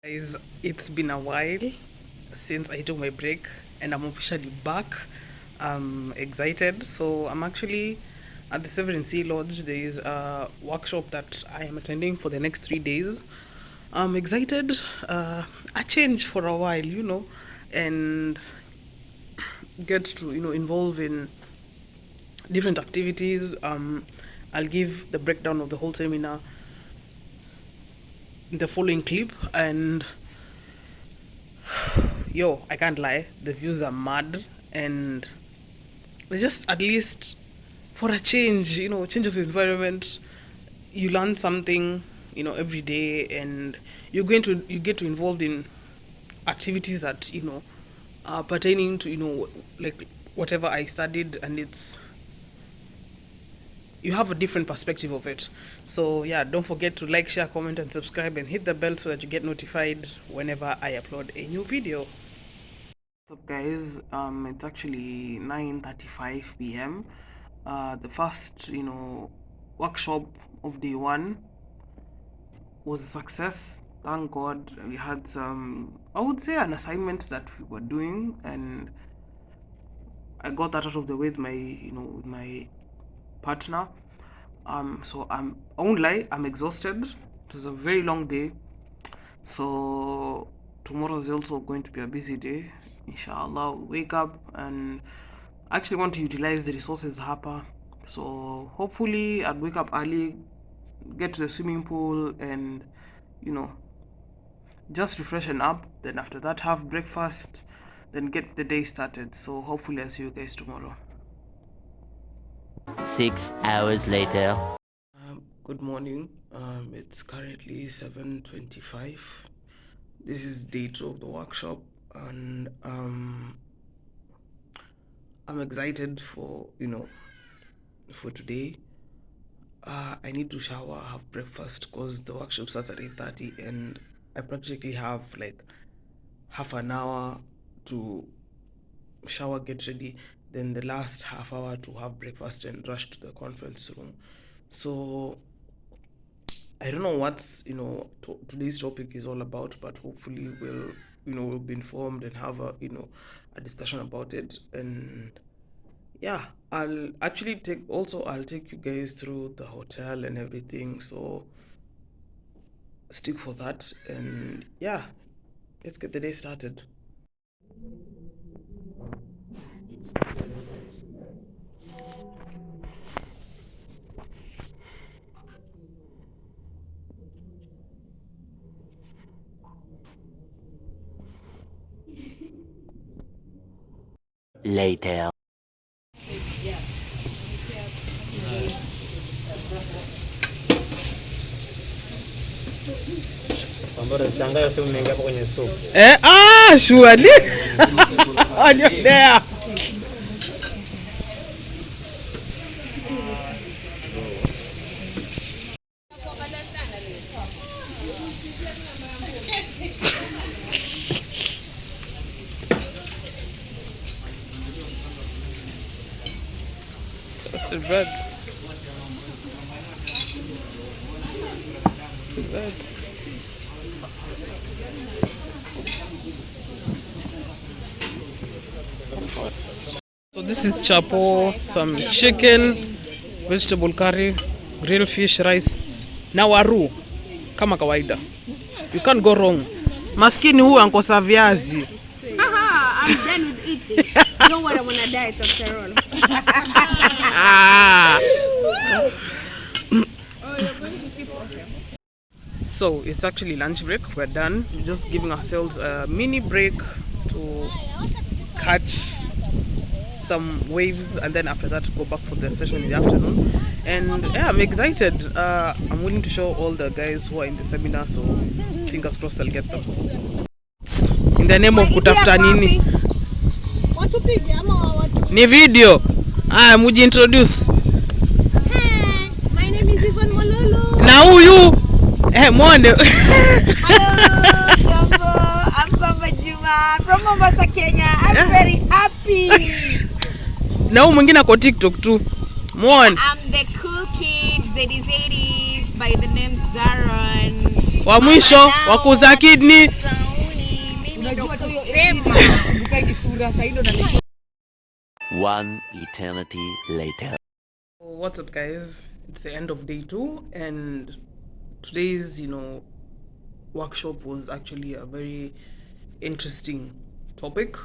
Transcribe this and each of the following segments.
Guys, it's been a while since I took my break and I'm officially back. I'm excited. So I'm actually at the Severin Sea Lodge. There is a workshop that I am attending for the next 3 days. I'm excited. A change for a while, and get to involve in different activities. I'll give the breakdown of the whole seminar in the following clip, and I can't lie, the views are mad, and it's just at least for a change, change of environment. You learn something, every day, and you get to involved in activities that are pertaining to like whatever I studied, and you have a different perspective of it. So yeah, don't forget to like, share, comment, and subscribe, and hit the bell so that you get notified whenever I upload a new video. What's up, guys? It's actually 9:35 p.m. The first workshop of day one was a success. Thank God. We had some, I would say, an assignment that we were doing, and I got that out of the way with my partner. So I won't lie, I'm exhausted. It was a very long day. So tomorrow is also going to be a busy day. Inshallah, wake up and actually want to utilize the resources hapa. So hopefully I'd wake up early, get to the swimming pool, and just refreshen up. Then after that, have breakfast, then get the day started. So hopefully I'll see you guys tomorrow. 6 hours later. Good morning. It's currently 7:25. This is day 2 of the workshop, and I'm excited for today. I need to shower, have breakfast, because the workshop starts at 8:30, and I practically have like half an hour to shower, get ready, then the last half hour to have breakfast and rush to the conference room. So I don't know what's today's topic is all about, but hopefully we'll be informed and have a discussion about it. And yeah, I'll take you guys through the hotel and everything, so stick for that. And yeah, let's get the day started. Later. Surely. On your there. Toasted breads. So this is chapo, some chicken, vegetable curry, grilled fish, rice, na waru kama kawaida. You can't go wrong. Maskini huu ankosa viazi. I'm done with eating. Don't worry, I'm on a diet after all. So it's actually lunch break. We're done. We're just giving ourselves a mini break to catch some waves, and then after that go back for the session in the afternoon. And yeah, I'm excited. I'm willing to show all the guys who are in the seminar, so fingers crossed I'll get them. In the name of kutafuta nini? Ni video. Muji introduce. Hey, my name is Yvonne Mololo. Na huyu Monde. Hello, I'm Papa Juma from Mombasa, Kenya. I'm very happy. Na huyu mwingine kwa TikTok tu. I'm the cool kid, Zedi by the name Zaron. wa mwisho wa kuuza kidney. Unajua tu hiyo ukaji sura sasa hilo na One eternity later. What's up, guys? It's the end of day 2, and today's workshop was actually a very interesting topic.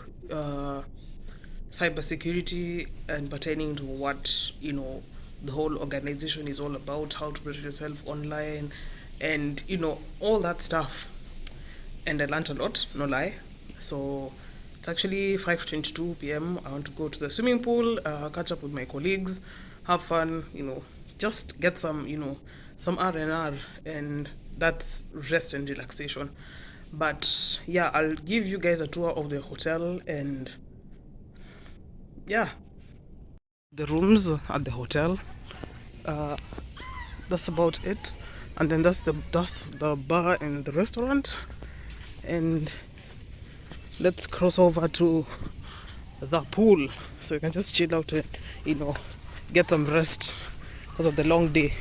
Cybersecurity, and pertaining to what the whole organization is all about, how to protect yourself online, and all that stuff. And I learned a lot, no lie. So it's actually 5:22 p.m. I want to go to the swimming pool, catch up with my colleagues, have fun, just get some some R&R, and that's rest and relaxation. But yeah, I'll give you guys a tour of the hotel, and yeah, the rooms at the hotel. That's about it. And then that's the bar and the restaurant. And let's cross over to the pool so you can just chill out and get some rest because of the long day.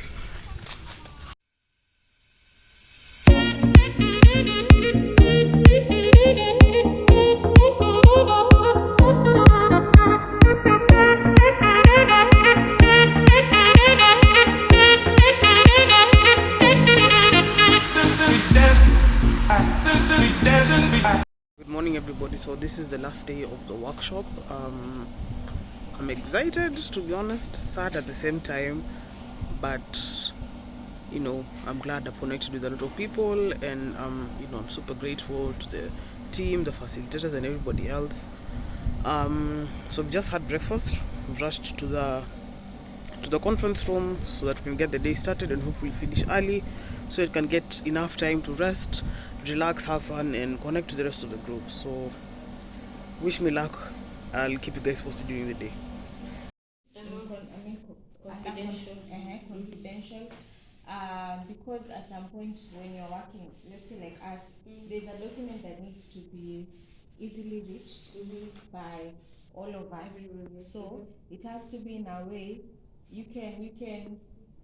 Good morning, everybody. So this is the last day of the workshop. I'm excited, to be honest, sad at the same time, but I'm glad I've connected with a lot of people, and I'm super grateful to the team, the facilitators, and everybody else. So we just had breakfast, rushed to the conference room so that we can get the day started and hopefully finish early, so it can get enough time to rest, relax, have fun, and connect to the rest of the group. So wish me luck. I'll keep you guys posted during the day. Confidential. Because at some point when you're working, let's say like us, there's a document that needs to be easily reached by all of us. So it has to be in a way you can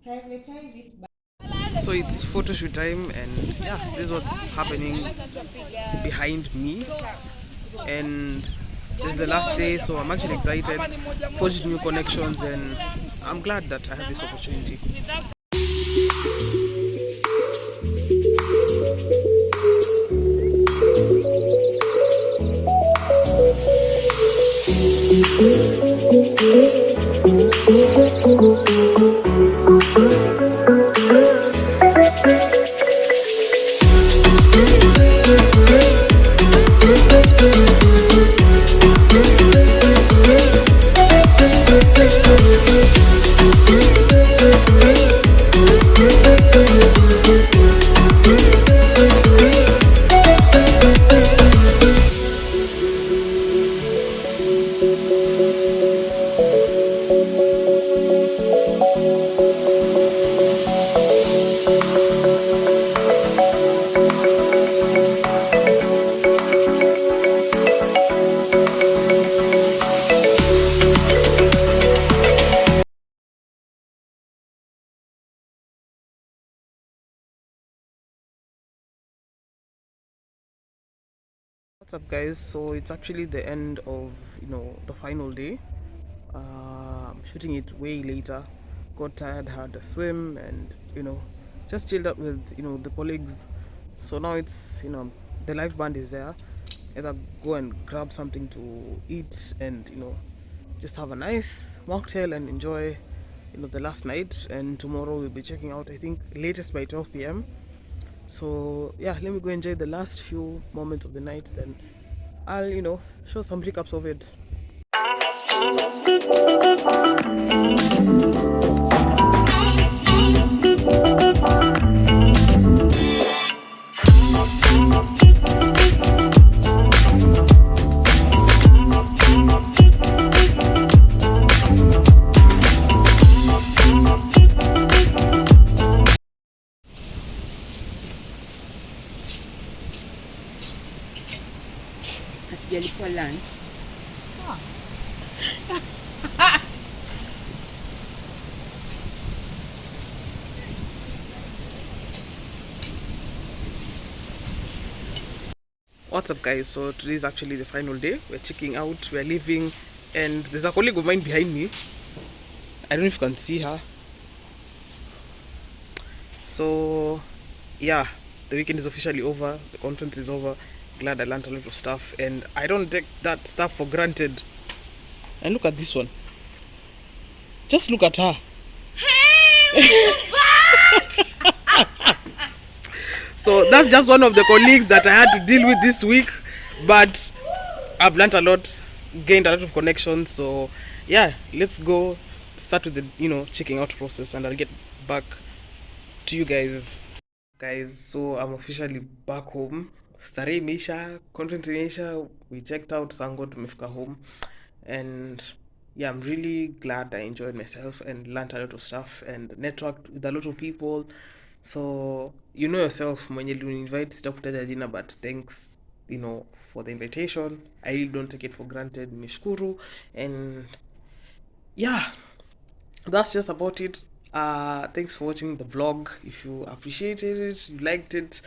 privatize it. So it's photo shoot time, and yeah, this is what's happening behind me. And this is the last day, so I'm actually excited, forged new connections, and I'm glad that I have this opportunity. What's up, guys? So it's actually the end of the final day. I'm shooting it way later. Got tired, had a swim, and just chilled up with the colleagues. So now it's the live band is there. Either go and grab something to eat, and just have a nice mocktail and enjoy the last night. And tomorrow we'll be checking out, I think, latest by 12 p.m. So yeah, let me go enjoy the last few moments of the night, then I'll show some recaps of it. hatujalipwa lunch. What's up, guys? So today is actually the final day. We're checking out, we're leaving, and there's a colleague of mine behind me. I don't know if you can see her. So yeah, the weekend is officially over, the conference is over. Glad I learned a lot of stuff, and I don't take that stuff for granted. And look at this one. Just look at her. So that's just one of the colleagues that I had to deal with this week, but I've learned a lot, gained a lot of connections. So yeah, let's go start with the checking out process, and I'll get back to you guys. So I'm officially back home. Starehe imeisha, conference imeisha, we checked out, sango tumefika home, and yeah, I'm really glad I enjoyed myself and learned a lot of stuff and networked with a lot of people. So you know yourself, mwenye invite sitakutaja jina, but thanks for the invitation. I really don't take it for granted. Nimeshukuru, and yeah, that's just about it. Thanks for watching the vlog. If you appreciated it, you liked it,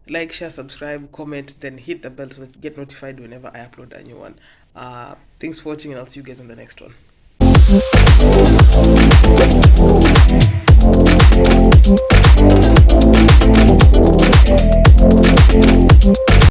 like, share, subscribe, comment, then hit the bell so that you get notified whenever I upload a new one. Thanks for watching, and I'll see you guys on the next one.